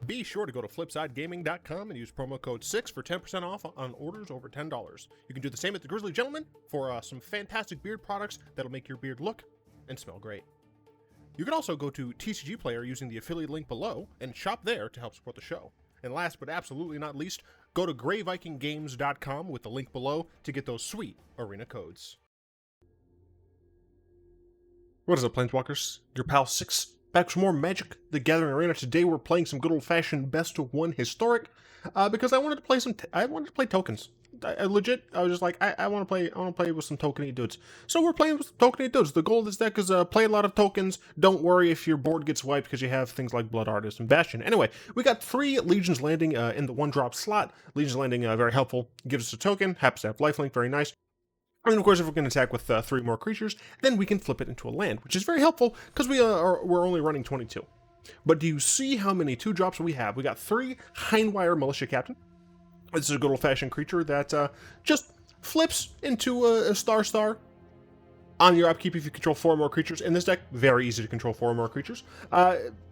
Be sure to go to flipsidegaming.com and use promo code 6 for 10% off on orders over $10. You can do the same at the Grizzly Gentleman for some fantastic beard products that'll make your beard look and smell great. You can also go to TCG Player using the affiliate link below and shop there to help support the show. And last but absolutely not least, go to greyvikinggames.com with the link below to get those sweet arena codes. What is up, Planeswalkers? Your pal 6 back with more Magic the Gathering Arena. Today we're playing some good old-fashioned best of 1 historic because I wanted to play I wanted to play tokens. I was just like, I want to play with some tokeny dudes. So we're playing with tokeny dudes. The goal of this deck is play a lot of tokens. Don't worry if your board gets wiped because you have things like Blood Artist and Bastion. Anyway, we got 3 Legions Landing in the 1-drop slot. Legions Landing, very helpful. Gives us a token. Happens to have lifelink. Very nice. And of course, if we're going to attack with 3 more creatures, then we can flip it into a land, which is very helpful because we're only running 22. But do you see how many 2-drops we have? We got 3 Hanweir Militia Captain. This is a good old-fashioned creature that just flips into a star. On your upkeep, if you control 4 more creatures. In this deck, very easy to control 4 more creatures.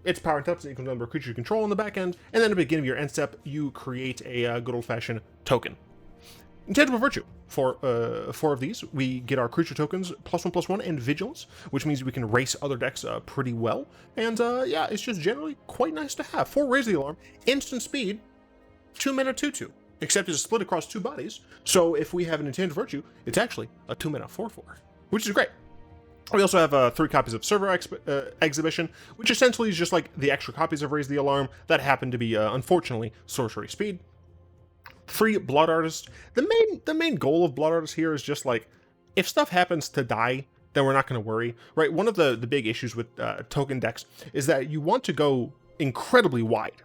Its power and toughness equals the number of creatures you control on the back end, and then at the beginning of your end step, you create a good old-fashioned token. Intangible Virtue. For 4 of these, we get our creature tokens +1/+1 and Vigilance, which means we can race other decks pretty well. And yeah, it's just generally quite nice to have. 4 Raise the Alarm, instant speed, 2 mana 2/2. Except it's split across 2 bodies. So if we have an Intangible Virtue, it's actually a 2 mana 4/4, which is great. We also have 3 copies of Servo Exhibition, which essentially is just like the extra copies of Raise the Alarm that happen to be, unfortunately, sorcery speed. 3 Blood Artist. The main goal of Blood Artist here is just like, if stuff happens to die, then we're not going to worry, right? One of the big issues with token decks is that you want to go incredibly wide.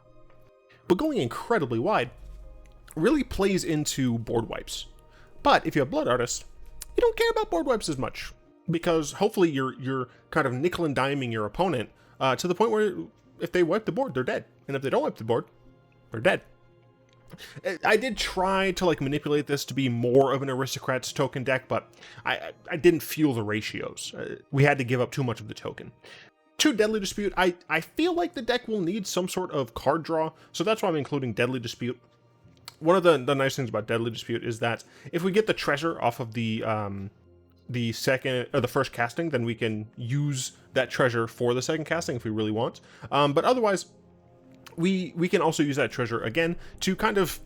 But going incredibly wide really plays into board wipes. But if you have Blood Artist, you don't care about board wipes as much, because hopefully you're kind of nickel and diming your opponent to the point where if they wipe the board, they're dead. And if they don't wipe the board, they're dead. I did try to like manipulate this to be more of an Aristocrats token deck, but I didn't feel the ratios. We had to give up too much of the token. 2 Deadly Dispute. I feel like the deck will need some sort of card draw, so that's why I'm including Deadly Dispute. One of the nice things about Deadly Dispute is that if we get the treasure off of the second or the first casting, then we can use that treasure for the second casting if we really want. But otherwise, we can also use that treasure again to kind of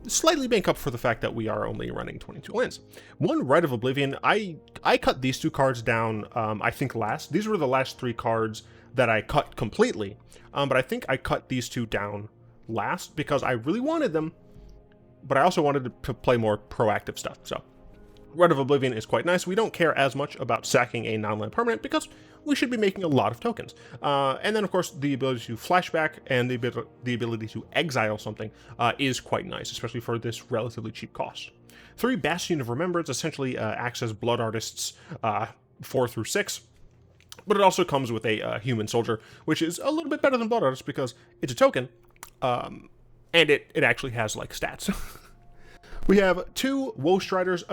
slightly bank up for the fact that we are only running 22 lands. 1 Rite of Oblivion. I cut these 2 cards down, I think last. These were the last 3 cards that I cut completely. But I think I cut these 2 down last because I really wanted them, but I also wanted to play more proactive stuff. So Rite of Oblivion is quite nice. We don't care as much about sacking a non-land permanent because we should be making a lot of tokens. And then, of course, the ability to flashback and the ability to exile something is quite nice, especially for this relatively cheap cost. 3 Bastion of Remembrance essentially acts as Blood Artists 4 through 6, but it also comes with a Human Soldier, which is a little bit better than Blood Artist because it's a token, and it actually has like stats. We have 2 Woe Striders.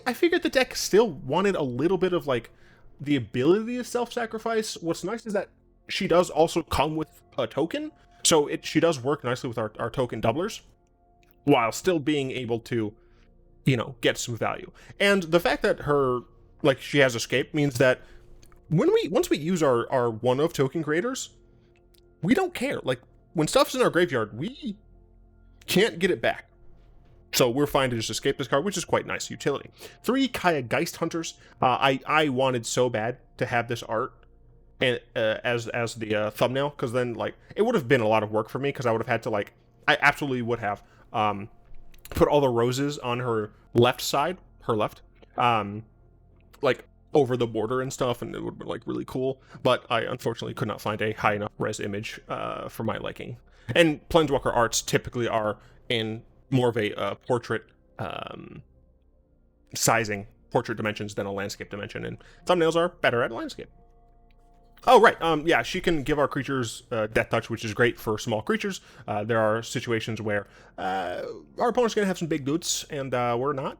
I figured the deck still wanted a little bit of like the ability to self-sacrifice. What's nice is that she does also come with a token, so she does work nicely with our token doublers, while still being able to, you know, get some value. And the fact that she has escape means that once we use our 1 of token creators, we don't care. Like, when stuff's in our graveyard, we can't get it back. So we're fine to just escape this card, which is quite nice utility. 3 Kaya Geist Hunters. I wanted so bad to have this art and as the thumbnail, because then like it would have been a lot of work for me, because I would have had to I absolutely would have put all the roses on her left side, like over the border and stuff, and it would have been like really cool. But I unfortunately could not find a high enough res image for my liking. And Planeswalker arts typically are in more of a portrait sizing, portrait dimensions than a landscape dimension, and thumbnails are better at landscape. Oh, right. Yeah, she can give our creatures Death Touch, which is great for small creatures. There are situations where our opponent's going to have some big boots, and we're not.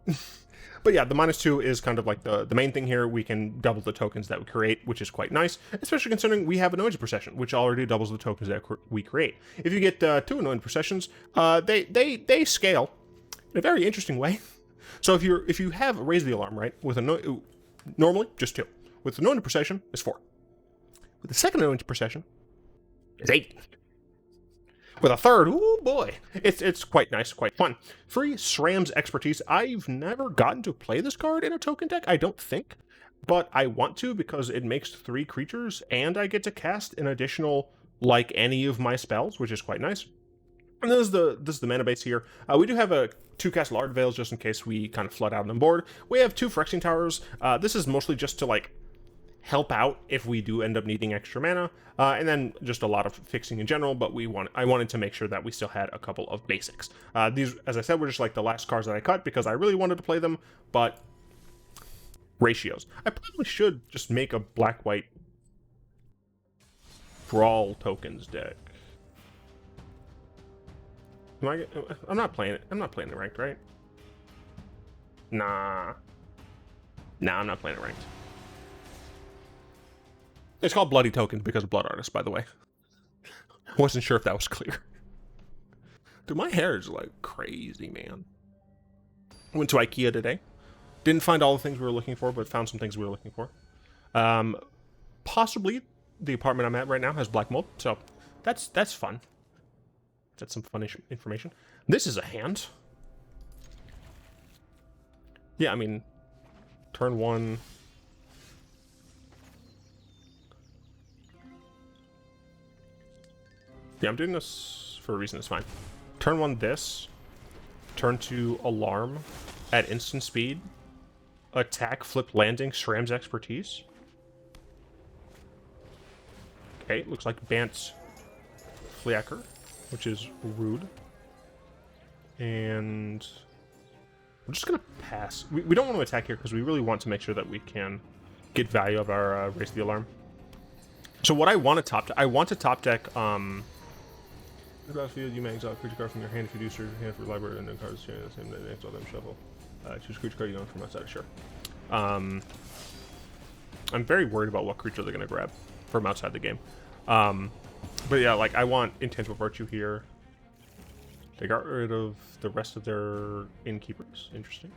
But yeah, the -2 is kind of like the main thing here. We can double the tokens that we create, which is quite nice, especially considering we have Anointed Procession, which already doubles the tokens that we create. If you get 2 Anointed Processions, they scale in a very interesting way. So if you have Raise the Alarm, right, with normally just 2. With Anointed Procession, it's 4. With the second Anointed Procession, it's 8. With a third, oh boy, it's quite nice, quite fun. Free Sram's Expertise. I've never gotten to play this card in a token deck, I don't think, but I want to because it makes 3 creatures, and I get to cast an additional, like any of my spells, which is quite nice. And this is the mana base here. We do have 2 Castle Ardenvales just in case we kind of flood out on board. We have 2 Phyrexian Towers. This is mostly just to like help out if we do end up needing extra mana, and then just a lot of fixing in general, but I wanted to make sure that we still had a couple of basics. These, as I said, were just like the last cards that I cut because I really wanted to play them, but ratios. I probably should just make a black-white brawl tokens deck. I'm not playing it. I'm not playing it ranked, right? Nah, I'm not playing it ranked. It's called Bloody Tokens because of Blood Artist, by the way. Wasn't sure if that was clear. Dude, my hair is like crazy, man. Went to IKEA today. Didn't find all the things we were looking for, but found some things we were looking for. Possibly the apartment I'm at right now has black mold, so that's fun. That's some fun information. This is a hand. Yeah, I mean, turn 1. Yeah, I'm doing this for a reason, it's fine. Turn 1 this. Turn 2 Alarm at instant speed. Attack, flip, landing, Sram's Expertise. Okay, looks like Bant's Fliacker, which is rude. And I'm just gonna pass. We don't want to attack here because we really want to make sure that we can get value of our Raise the Alarm. So what I want to top deck, Battlefield, you may exile a creature card from your hand. If you do, search your hand for library and then cards sharing the same name, exile them, shuffle. Choose creature card you own from outside of sure. I'm very worried about what creature they're going to grab from outside the game. But yeah, like, I want Intangible Virtue here. They got rid of the rest of their innkeepers. Interesting.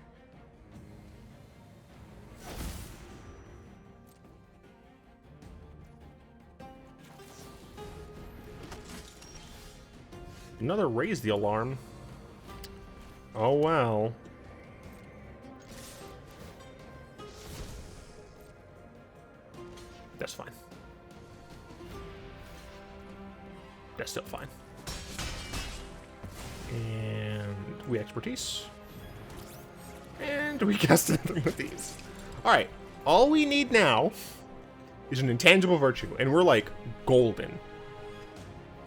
Another Raise the Alarm. Oh, well. That's fine. That's still fine. And we Expertise. And we cast another one of these. Alright, all we need now is an Intangible Virtue, and we're like golden.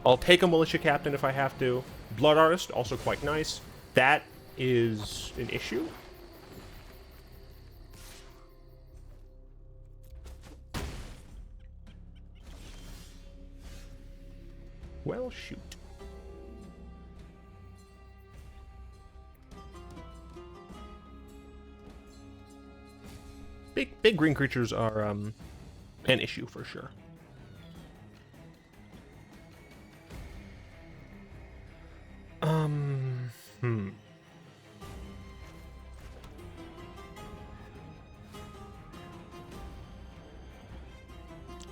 I'll take a Militia Captain if I have to. Blood Artist, also quite nice. That is an issue. Well, shoot. Big green creatures are an issue for sure.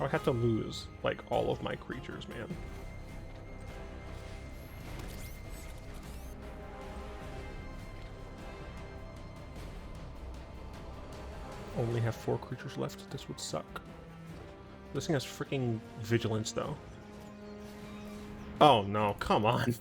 I have to lose like all of my creatures, man. Only have 4 creatures left. This would suck. This thing has freaking vigilance, though. Oh no! Come on.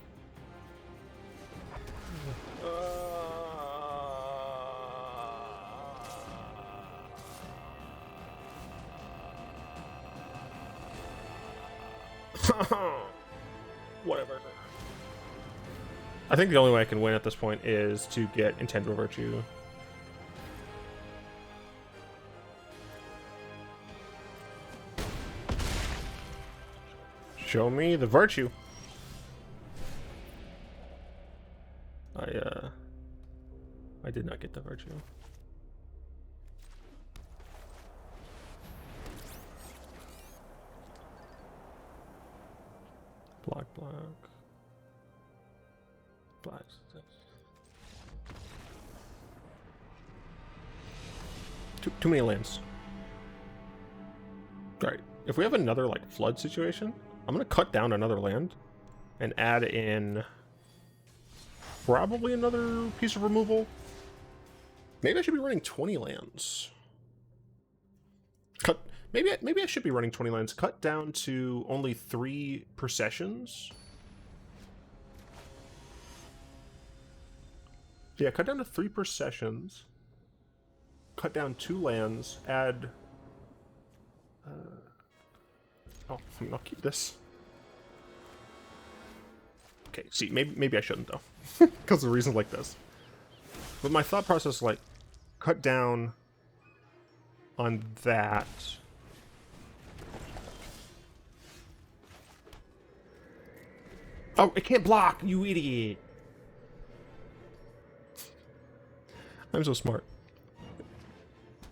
Whatever. I think the only way I can win at this point is to get Intangible Virtue. Show me the virtue. I did not get the virtue. Black. Too many lands. Alright, if we have another, like, flood situation, I'm gonna cut down another land and add in probably another piece of removal. Maybe I should be running 20 lands. Maybe I should be running 20 lands. Cut down to only 3 processions. Yeah, cut down to 3 processions. Cut down 2 lands. Add... oh, I'll keep this. Okay, see, maybe I shouldn't, though. Because of reasons like this. But my thought process, like, cut down on that. Oh, it can't block, you idiot! I'm so smart.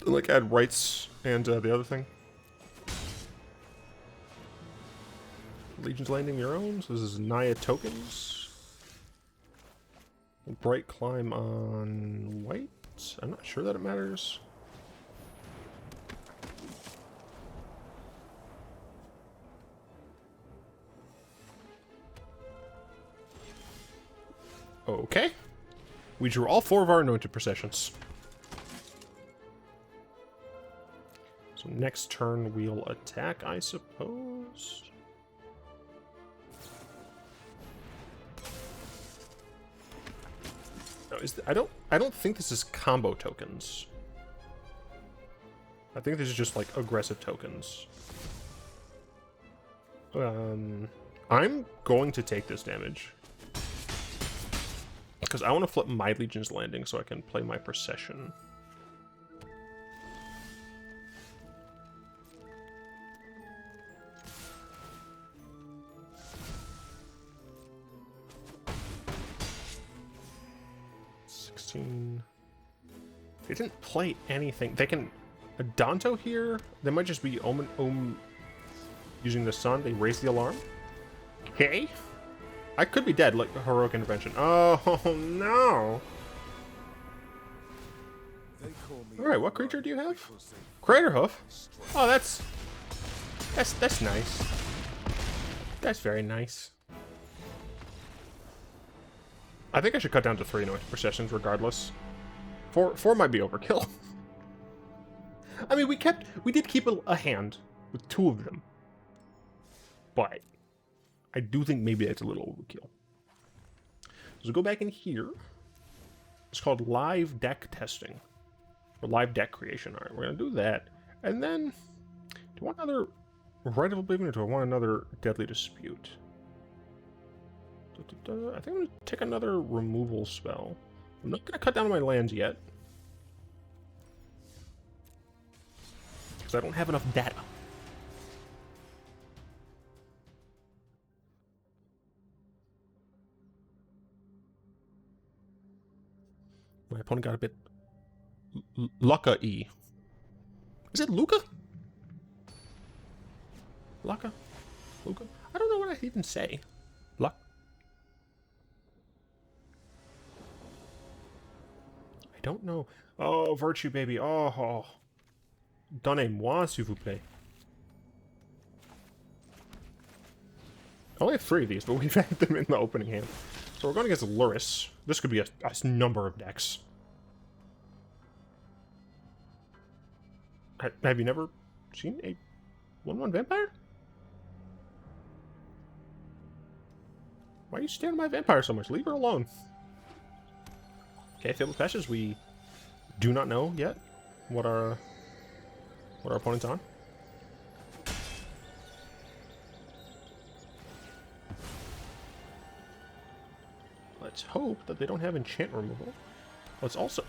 Like, add rights and the other thing. Legion's Landing your own. So this is Naya tokens. Brightclimb on white. I'm not sure that it matters. Okay. We drew all 4 of our Anointed Processions. So next turn we'll attack, I suppose. No, I don't think this is combo tokens. I think this is just like aggressive tokens. I'm going to take this damage. Because I want to flip my Legion's Landing so I can play my Procession. They didn't play anything. They can... A Danto here? They might just be using the sun. They raise the alarm. Okay. I could be dead, like Heroic Intervention. Oh, no. Alright, what creature do you have? Craterhoof? Oh, that's nice. That's very nice. I think I should cut down to 3 Anointed Processions regardless. 4 might be overkill. I mean, we did keep a hand with 2 of them. But I do think maybe that's a little overkill. So go back in here. It's called live deck testing. Or live deck creation. Alright, we're gonna do that. And then, do I want another Rite of Oblivion or do I want another Deadly Dispute? I think I'm going to take another removal spell. I'm not going to cut down my lands yet. Because I don't have enough data. My opponent got a bit... Lucca-y. Is it Luca? Lucca? Luca? I don't know what I even say. Luck? Don't know. Oh, Virtue, baby. Oh. Donnez-moi, s'il vous plaît. I only have 3 of these, but we've had them in the opening hand. So we're going against Luris. This could be a number of decks. Have you never seen a 1/1 vampire? Why are you staring at my vampire so much? Leave her alone. Okay, Fabled Patches, we do not know yet what our opponent's on. Let's hope that they don't have enchant removal. Let's also...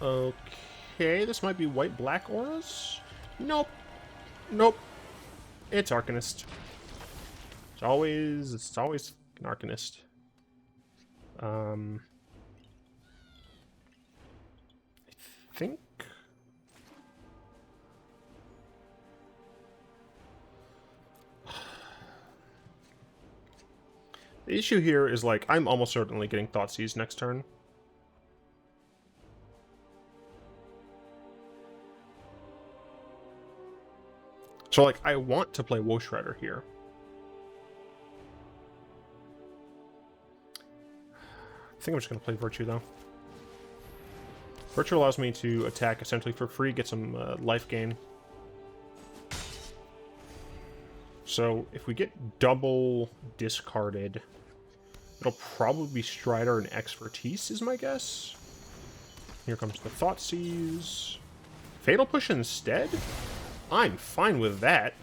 Okay, this might be white-black auras? Nope. Nope. It's Arcanist. It's always an Arcanist. I think... The issue here is, like, I'm almost certainly getting Thoughtseize next turn. So, like, I want to play Woe Strider here. I think I'm just going to play Virtue, though. Virtue allows me to attack essentially for free, get some life gain. So, if we get double discarded, it'll probably be Strider and Expertise, is my guess. Here comes the Thoughtseize. Fatal Push instead? I'm fine with that.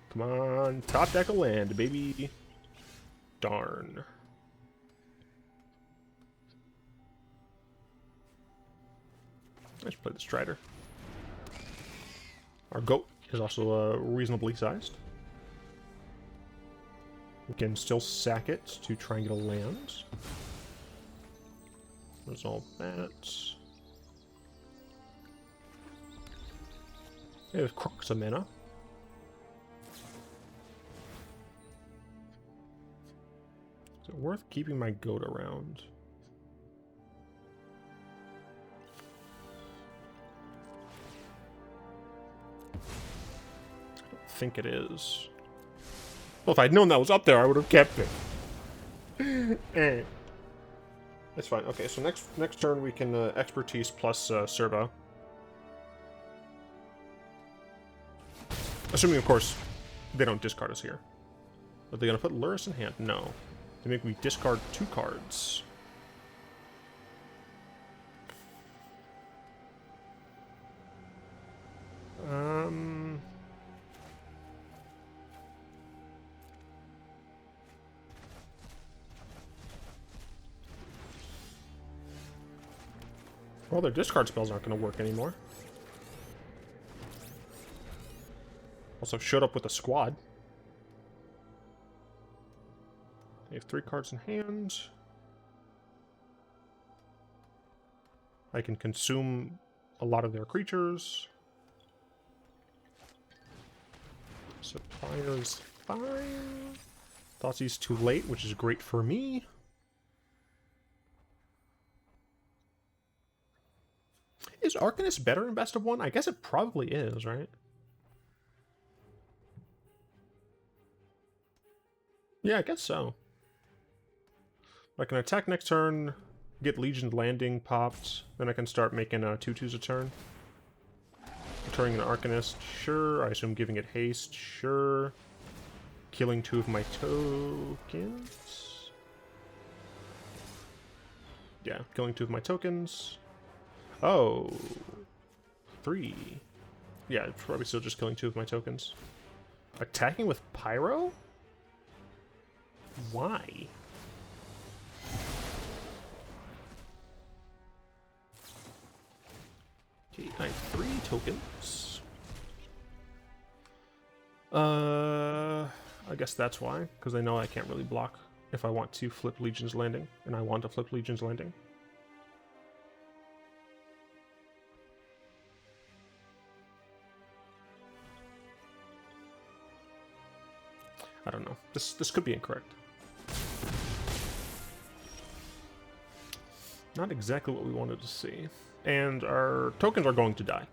Come on, top deck of land, baby. Darn. Let's play the Strider. Our goat is also reasonably sized. We can still sack it to try and get a land. Resolve that. We have Crux of Mana. Is it worth keeping my goat around? I don't think it is. Well, if I'd known that was up there, I would have kept it. That's fine. Okay, so next turn we can Expertise plus Servo. Assuming, of course, they don't discard us here. Are they going to put Lurrus in hand? No. They make me discard 2 cards. Well, their discard spells aren't going to work anymore. Also showed up with a squad. They have 3 cards in hand. I can consume a lot of their creatures. Supplier's fine. Thoughtseize too late, which is great for me. Is Arcanist better in Best of 1? I guess it probably is, right? Yeah, I guess so. I can attack next turn, get Legion Landing popped, then I can start making 2/2s a turn. Turning an Arcanist, sure. I assume giving it haste, sure. Killing 2 of my tokens. Yeah, killing 2 of my tokens. Oh. 3. Yeah, probably still just killing 2 of my tokens. Attacking with Pyro? Why? Okay, I have 3 tokens. I guess that's why, because I know I can't really block if I want to flip Legion's Landing, and I want to flip Legion's Landing. I don't know. This could be incorrect. Not exactly what we wanted to see. And our tokens are going to die.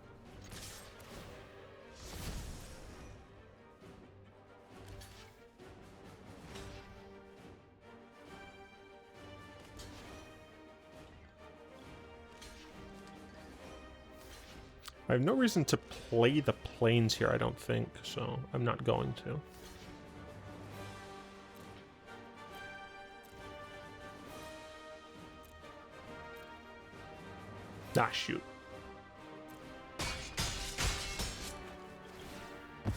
I have no reason to play the planes here, I don't think, so I'm not going to. Ah, shoot.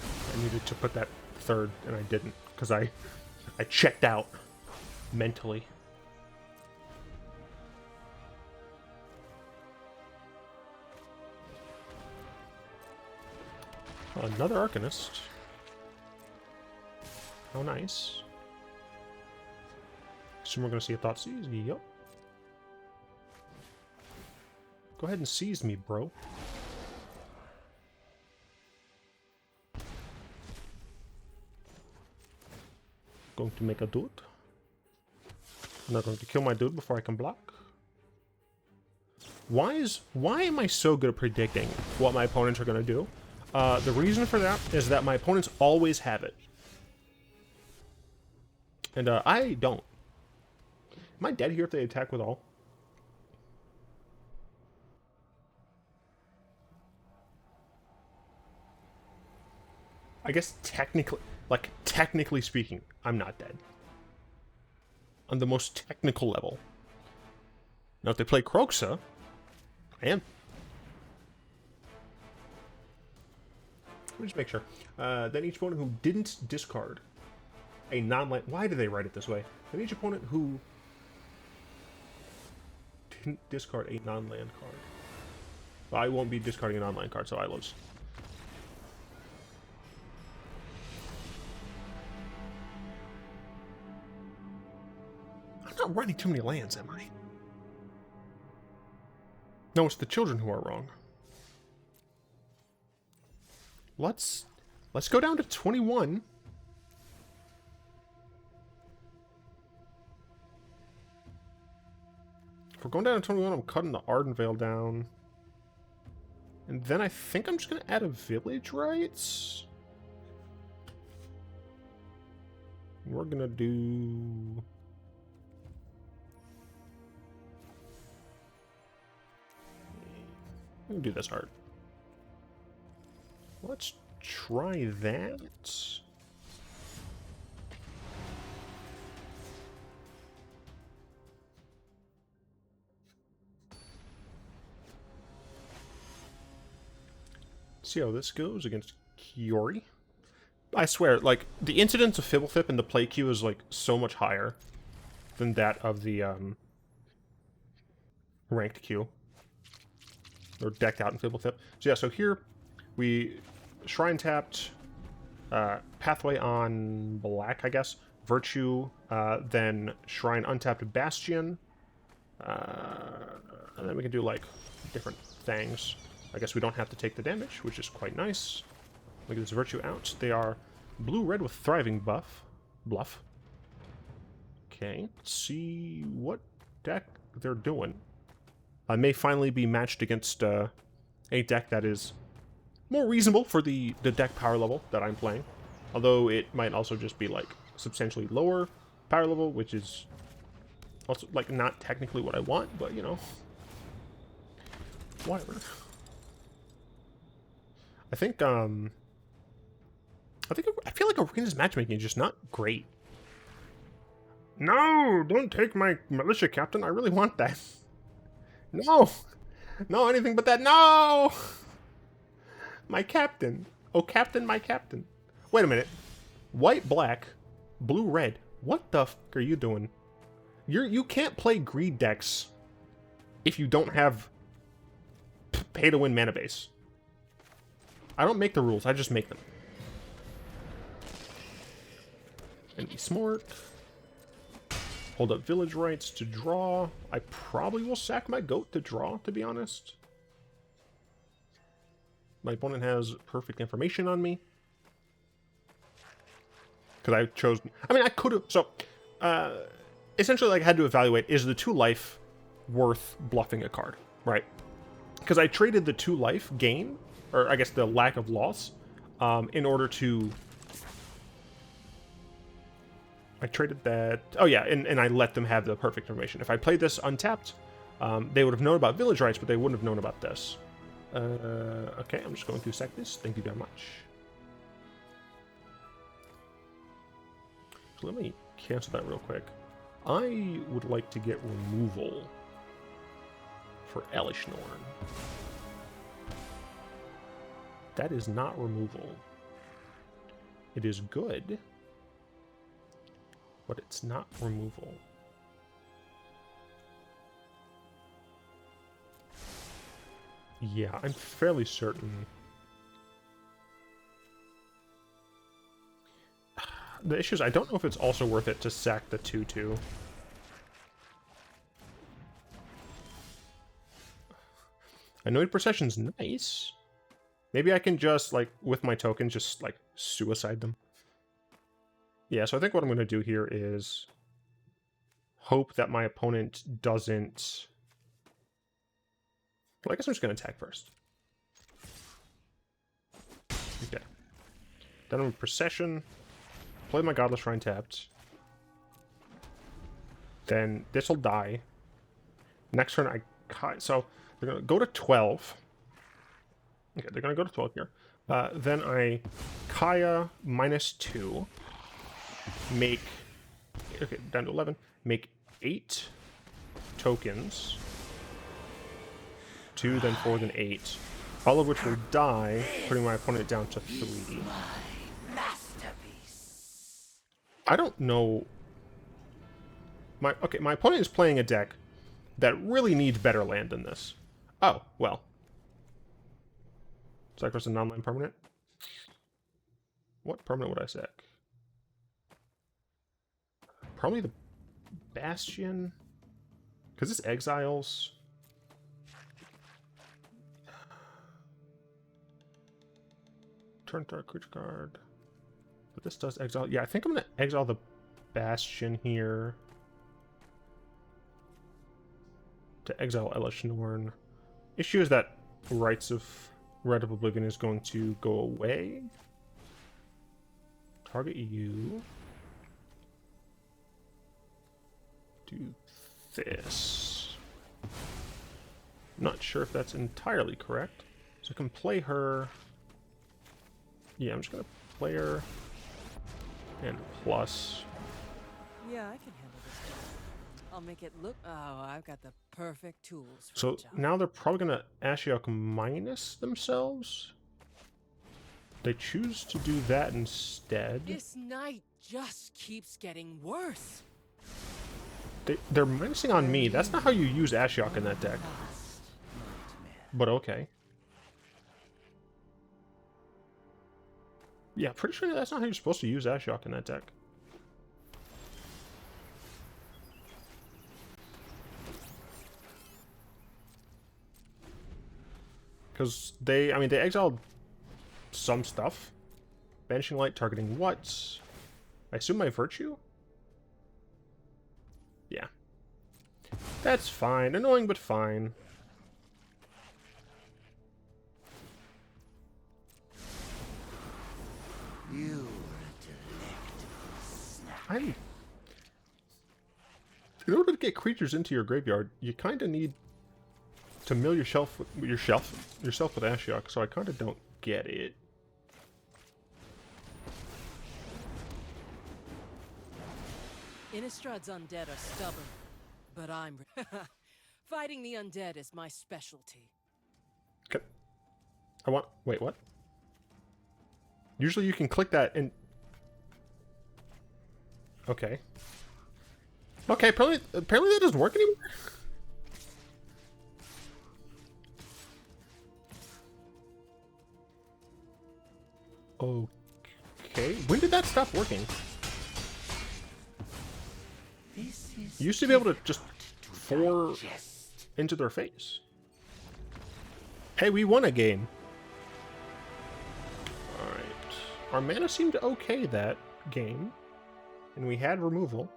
I needed to put that 3rd, and I didn't, because I checked out mentally. Another Arcanist. How nice. Assume we're going to see a Thoughtseize. Yup. Go ahead and seize me, bro. going to make a dude. I'm not going to kill my dude before I can block. Why am I so good at predicting what my opponents are going to do? The reason for that is that my opponents always have it. And I don't. Am I dead here if they attack with all? I guess technically speaking, I'm not dead. On the most technical level. Now if they play Kroxa, I am. Let me just make sure. Then each opponent who didn't discard a non-land... Why do they write it this way? Then each opponent who didn't discard a non-land card. Well, I won't be discarding a non-land card, so I lose. I'm not running too many lands, am I? No, it's the children who are wrong. Let's go down to 21. If we're going down to 21, I'm cutting the Ardenvale down. And then I think I'm just going to add a Village Rites. We're going to do... I'm going to do this art. Let's try that. See how this goes against Kiori. I swear, like, the incidence of Fibblethip in the play queue is, like, so much higher than that of the, ranked queue. Or decked out in Fibblethip. So yeah, so here we Shrine tapped, Pathway on black, I guess. Virtue, then Shrine untapped Bastion. And then we can do, like, different things. I guess we don't have to take the damage, which is quite nice. Look at this Virtue out. They are blue-red with Thriving Bluff. Okay, let's see what deck they're doing. I may finally be matched against a deck that is more reasonable for the deck power level that I'm playing. Although it might also just be, like, substantially lower power level, which is also, like, not technically what I want, but, you know. Whatever. I feel like Arena's matchmaking is just not great. No, don't take my Militia captain. I really want that. No! No, anything but that. No! My captain. Oh, captain, my captain. Wait a minute. White, black, blue, red. What the f*** are you doing? You can't play greed decks if you don't have pay-to-win mana base. I don't make the rules, I just make them. And be smart. Hold up Village Rites to draw. I probably will sack my goat to draw, to be honest. My opponent has perfect information on me. Because I chose... I mean, I could have... So, essentially, like, I had to evaluate, is the 2 life worth bluffing a card, right? Because I traded the 2 life gain, or I guess the lack of loss, in order to... I traded that... Oh yeah, and I let them have the perfect information. If I played this untapped, they would have known about Village Rites, but they wouldn't have known about this. Okay, I'm just going to sack this. Thank you very much. So let me cancel that real quick. I would like to get removal for Elishnorn. That is not removal. It is good, but it's not removal. Yeah, I'm fairly certain. The issue is I don't know if it's also worth it to sack the 2/2. Anointed Procession's nice. Maybe I can just, like, with my tokens, just, like, suicide them. Yeah, so I think what I'm going to do here is hope that my opponent doesn't... Well, I guess I'm just going to attack first. Okay. Then I'm in Procession. Play my Godless Shrine tapped. Then this will die. Next turn I... So they're going to go to 12. Okay, they're going to go to 12 here. Then I Kaya -2. Make... Okay, down to 11. Make 8 tokens. 2, then 4, then 8. All of which will die, putting my opponent down to 3. I don't know... My opponent is playing a deck that really needs better land than this. Oh, well. Sacrifice a non-land permanent? What permanent would I sack? Probably the Bastion? Because this exiles... Turn 3rd creature card. But this does exile... Yeah, I think I'm going to exile the Bastion here. To exile Elishnorn. Issue is that Rite of Oblivion is going to go away. Target you. Do this. Not sure if that's entirely correct. So I can play her... Yeah, I'm just going to play her. And plus... Yeah, I can handle this job. I'll make it look... Oh, I've got the perfect tools for So the job. now they're probably going to Ashiok minus themselves. They choose to do that instead. This night just keeps getting worse. They're minusing on me. That's not how you use Ashiok in that deck. But okay. Yeah, pretty sure that's not how you're supposed to use Ashiok in that deck. Because they exiled some stuff. Banishing Light targeting what? I assume my Virtue? Yeah. That's fine. Annoying, but fine. You In order to get creatures into your graveyard, you kind of need to mill yourself with Ashiok, so I kind of don't get it. Innistrad's undead are stubborn, but I'm... Fighting the undead is my specialty. Okay. Wait, what? Usually you can click that and... Okay. Okay, apparently that doesn't work anymore. Okay, when did that stop working? You used to be able to just 4 into their face. Hey, we won a game. Alright. Our mana seemed okay that game. And we had removal.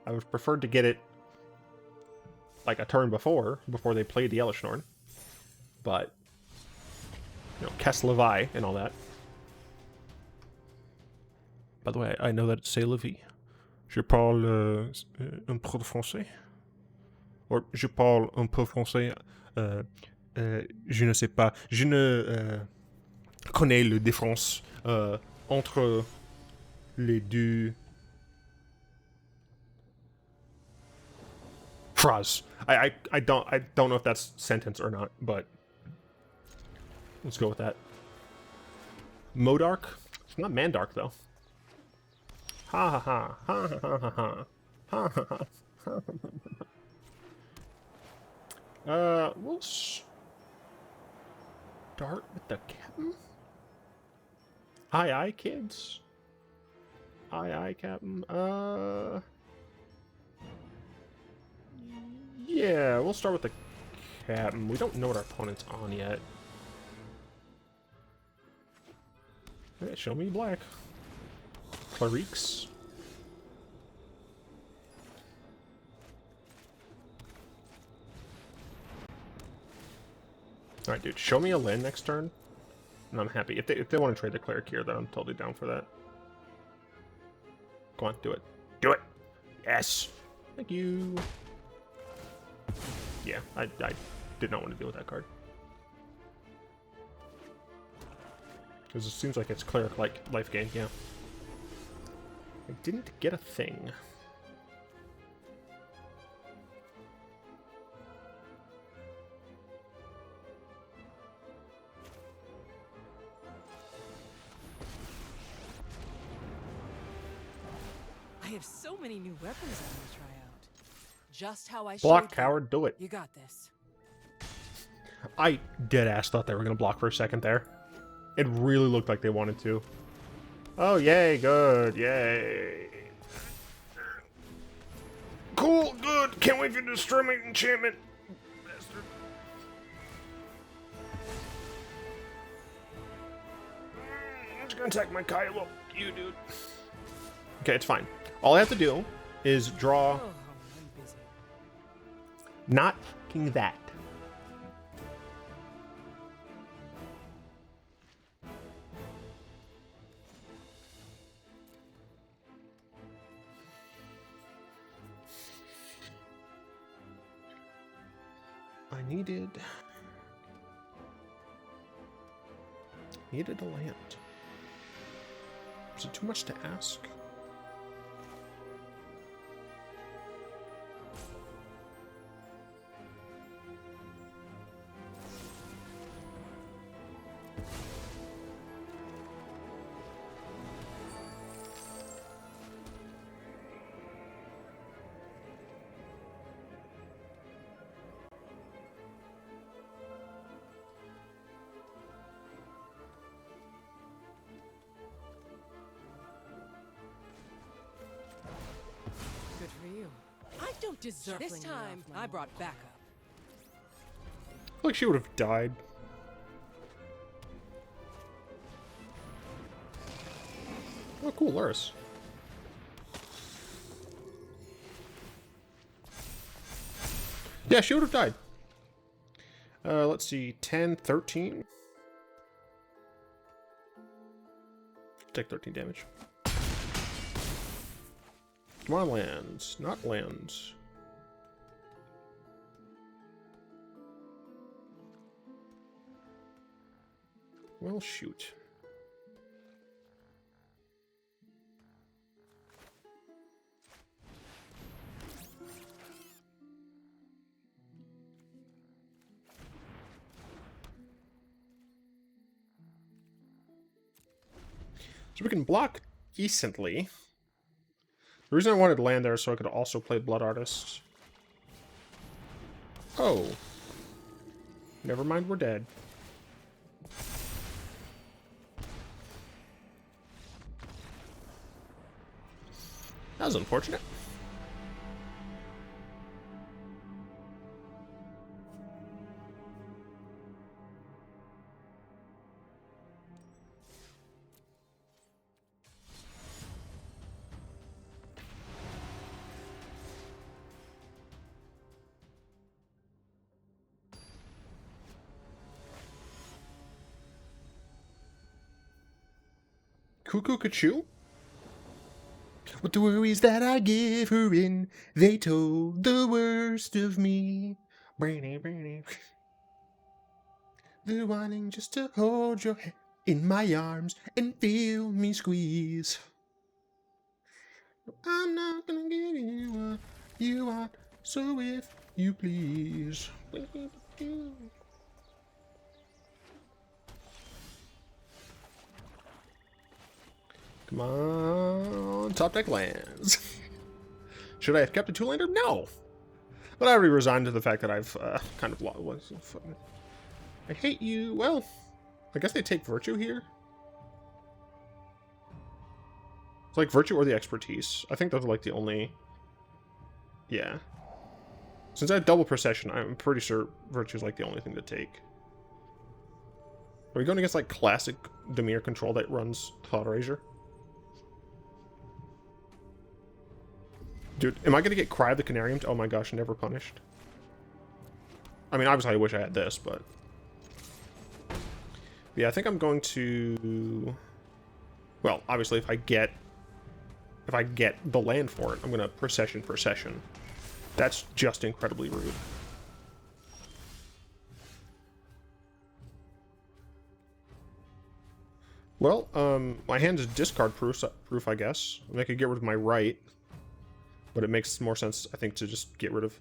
I would prefer to get it like a turn before they played the Elishnorn. But, you know, Castle Ardenvale and all that. By the way, I know that it's c'est la vie. Je parle un peu de français. Or, je parle un peu français. Je ne sais pas. Je ne connais la différence entre les deux phrases. I don't know if that's sentence or not, but let's go with that. Modark? It's not Mandark though. Ha ha ha ha ha ha ha ha ha ha. We'll start with the captain. Aye aye, kids. Aye aye, captain. Yeah, we'll start with the captain. We don't know what our opponent's on yet. Hey, show me black. Clerics. Alright, dude. Show me a land next turn. And I'm happy. If they want to trade the Cleric here, then I'm totally down for that. Go on, do it. Do it! Yes! Thank you! Yeah, I did not want to deal with that card. Because it seems like it's Cleric-like life gain, yeah. I didn't get a thing. I have so many new weapons I want to try out. Just how I Block, showed you. coward, do it. You got this. I dead-ass thought they were going to block for a second there. It really looked like they wanted to. Oh, yay, good, yay. Cool, good. Can't wait for you to destroy my enchantment. Bastard. I'm just going to attack my Kylo. You, dude. Okay, it's fine. All I have to do is draw... Oh, I'm busy. Not fucking that. I needed a land. Is it too much to ask? Good for you. I don't deserve this time. I brought backup. I feel like she would have died. Oh, cool, Luris. Yeah, she would have died. Let's see, 10, 13. Take 13 damage. Come on, lands. Not lands. Well, shoot. So we can block decently. The reason I wanted land there is so I could also play Blood Artist. Oh. Never mind, we're dead. That was unfortunate. Cuckoo Cachoo? With the worries that I give her in, they told the worst of me. Brainy, brainy. The wanting just to hold your head in my arms and feel me squeeze. I'm not gonna give you what you want, so if you please. Come on, top deck lands. Should I have kept a two-lander? No. But I already resigned to the fact that I've kind of lost. I hate you. Well, I guess they take Virtue here. It's like Virtue or the Expertise. I think those are like the only... Yeah. Since I have double Procession, I'm pretty sure Virtue is like the only thing to take. Are we going against like classic Dimir control that runs Cloud Erasure? Dude, am I gonna get Cry of the Canarium? Oh my gosh, never punished. I mean, obviously I wish I had this, but... Yeah, I think I'm going to... Well, obviously if I get the land for it, I'm gonna Procession. That's just incredibly rude. Well, my hand is discard proof, I guess. I could get rid of my right, but it makes more sense, I think, to just get rid of...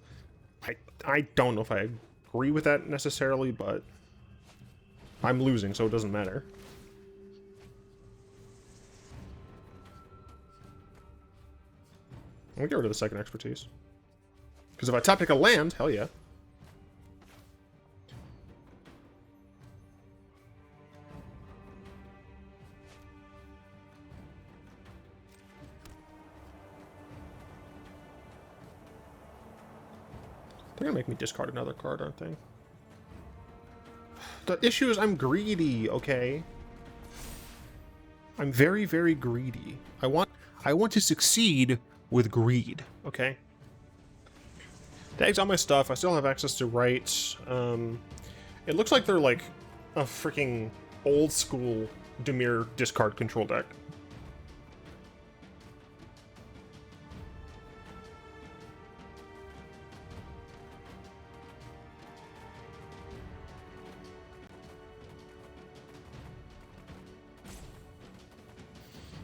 I don't know if I agree with that necessarily, but I'm losing, so it doesn't matter. I'm gonna get rid of the second expertise. Because if I top pick a land, hell yeah. They're gonna make me discard another card, aren't they? The issue is I'm greedy, okay? I'm very, very greedy. I want to succeed with greed, okay? Tags on my stuff. I still have access to rights. It looks like they're like a freaking old school Dimir discard control deck.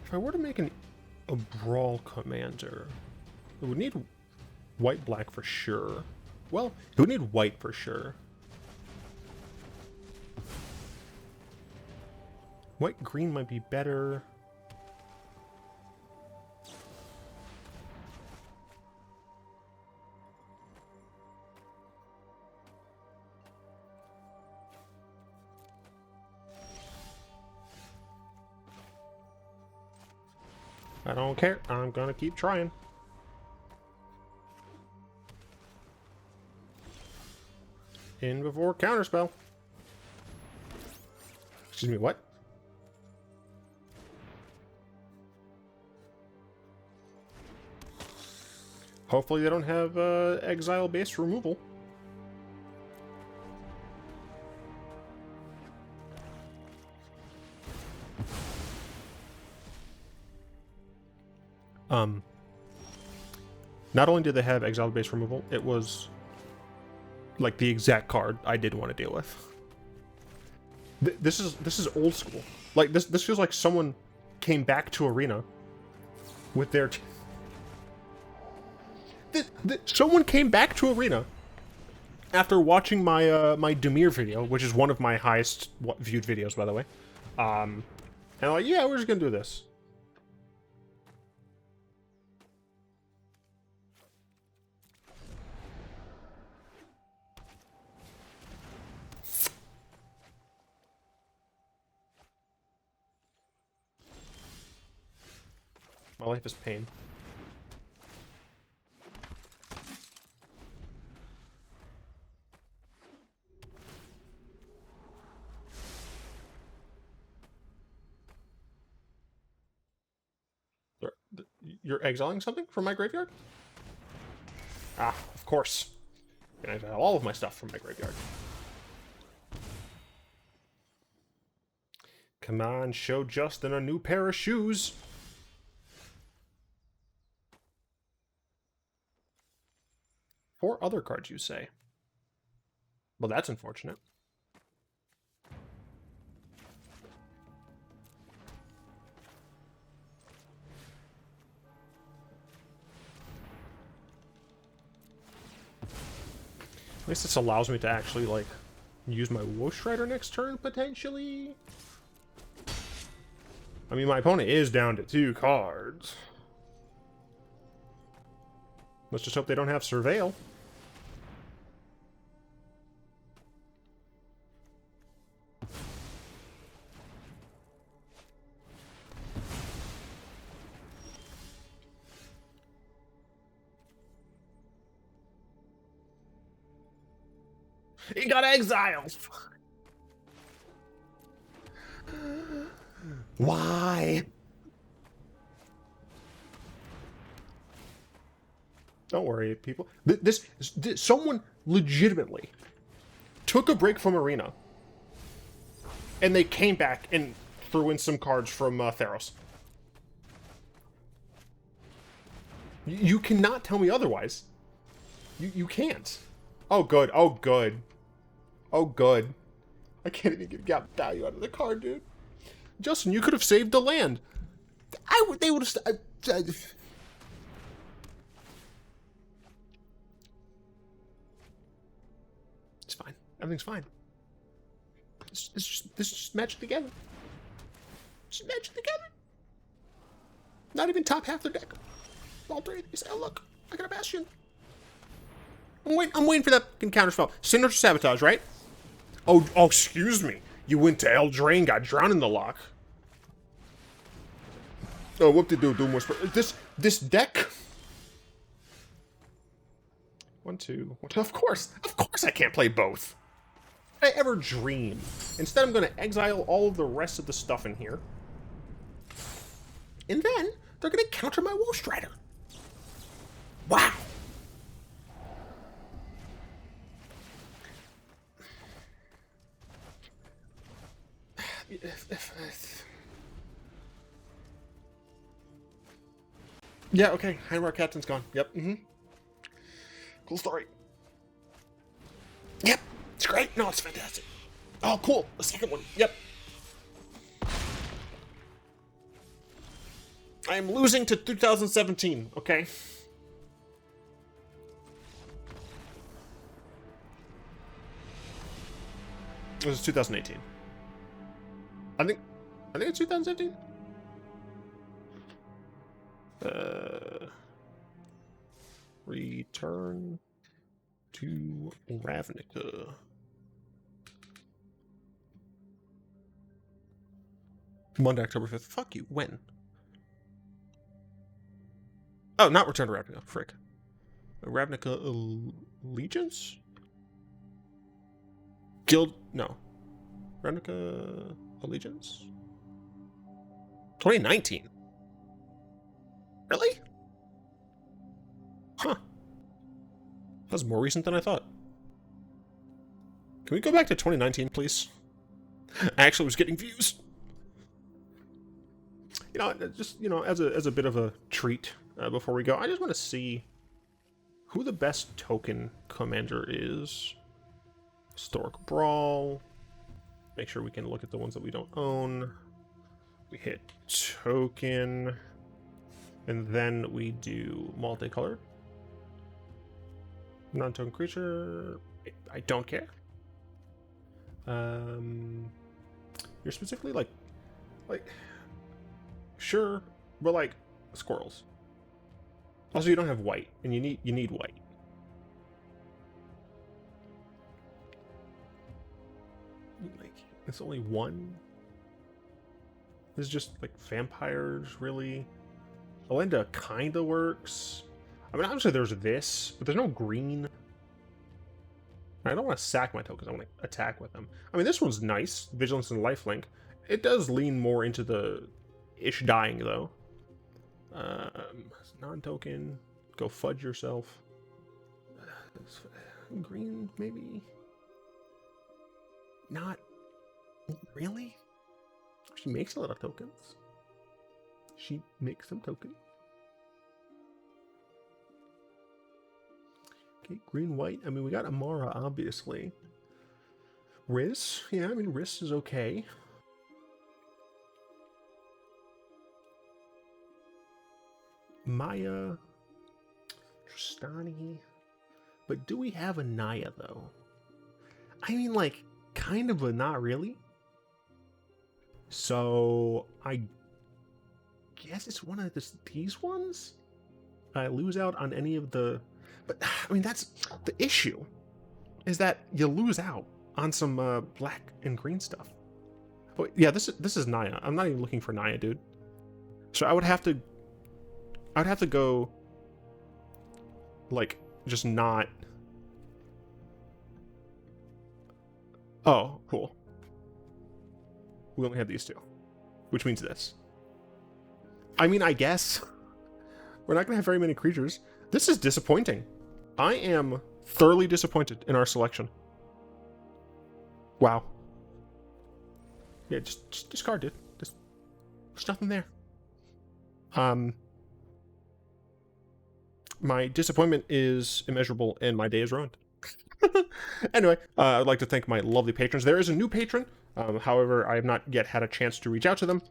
If I were to make a brawl commander, it would need white-black for sure. Well, it would need white for sure. White-green might be better. I don't care. I'm gonna keep trying. In before counterspell. Excuse me, what? Hopefully they don't have exile-based removal. Not only did they have exile-based removal, it was like the exact card I did want to deal with. This is old school. Like this feels like someone came back to Arena with their someone came back to Arena after watching my my Dimir video, which is one of my highest viewed videos, by the way. And I'm like, yeah, we're just gonna do this. My life is pain. You're exiling something from my graveyard? Ah, of course. I'm gonna exile all of my stuff from my graveyard. Come on, show Justin a new pair of shoes. Four other cards, you say? Well, that's unfortunate. At least this allows me to actually, like, use my Woe Strider next turn, potentially. I mean, my opponent is down to 2 cards. Let's just hope they don't have Surveil. He got exiled! Why? Don't worry, people. This someone legitimately took a break from Arena, and they came back and threw in some cards from Theros. You cannot tell me otherwise. You can't. Oh, good. Oh, good. Oh, good. I can't even get value out of the card, dude. Justin, you could have saved the land. They would have... It's fine. Everything's fine. This just magic together. Just magic together. Not even top half the deck. All three of these. Oh, look. I got a Bastion. I'm waiting for that counter spell. Signature Sabotage, right? Oh, excuse me. You went to Eldraine, got drowned in the lock. Oh, what did do more? This deck. 1, 2, 1, 2. Of course I can't play both. Did I ever dream? Instead, I'm going to exile all of the rest of the stuff in here. And then, they're going to counter my Woe Strider. Wow. Yeah, okay. Hanweir Captain's gone. Yep. Cool story. Yep. It's great. No, it's fantastic. Oh, cool. The second one. Yep. I am losing to 2017, okay? It was 2018. I think it's 2017. Return to Ravnica. Monday, October 5th. Fuck you. When? Oh, not Return to Ravnica. Frick. Ravnica Allegiance? Guild... No. Ravnica Allegiance? 2019. Really? Huh. That was more recent than I thought. Can we go back to 2019, please? I actually was getting views. You know, just, you know, as a bit of a treat before we go, I just want to see who the best token commander is. Historic Brawl. Make sure we can look at the ones that we don't own. We hit token. And then we do multicolored. Non-token creature. I don't care. You're specifically like, sure, but like squirrels. Also, you don't have white, and you need white. Like, it's only one. This is just like vampires, really. Elenda kinda works. I mean, obviously there's this, but there's no green. I don't want to sack my tokens. I want to attack with them. I mean, this one's nice. Vigilance and Lifelink. It does lean more into the ish dying, though. Non-token. Go fudge yourself. Green, maybe? Not really? She makes a lot of tokens. She makes some tokens. Okay, green, white. I mean, we got Amara, obviously. Riz? Yeah, I mean, Riz is okay. Maya. Tristani. But do we have a Naya, though? I mean, like, kind of, but not really. So, I guess it's one of these ones? I lose out on any of the... But, I mean, that's the issue, is that you lose out on some black and green stuff. Oh, yeah, this is Naya. I'm not even looking for Naya, dude. So I would have to go, like, just not... Oh, cool. We only have these two, which means this. I mean, I guess we're not going to have very many creatures. This is disappointing. I am thoroughly disappointed in our selection. Wow. Yeah, just discard, dude. There's nothing there. My disappointment is immeasurable and my day is ruined. Anyway, I'd like to thank my lovely patrons. There is a new patron. However, I have not yet had a chance to reach out to them.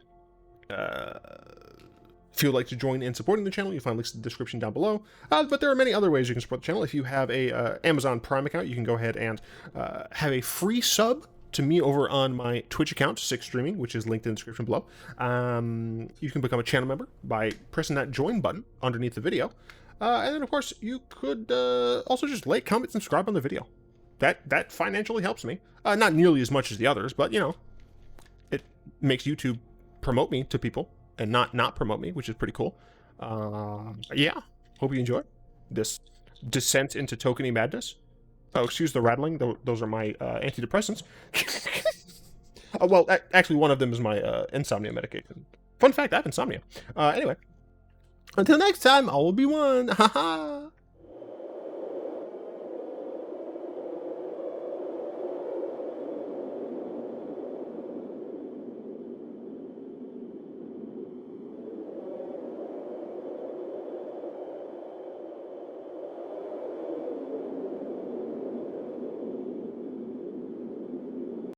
If you would like to join in supporting the channel, you'll find links in the description down below. But there are many other ways you can support the channel. If you have a Amazon Prime account, you can go ahead and have a free sub to me over on my Twitch account, Six Streaming, which is linked in the description below. You can become a channel member by pressing that join button underneath the video. And then, of course, you could also just like, comment, subscribe on the video. That financially helps me. Not nearly as much as the others, but, you know, it makes YouTube promote me to people and not promote me, which is pretty cool. Yeah, hope you enjoy this descent into tokeny madness. Oh, excuse the rattling. Those are my antidepressants. Well, actually, one of them is my insomnia medication. Fun fact, I have insomnia. Anyway, until next time, I will be one. Haha.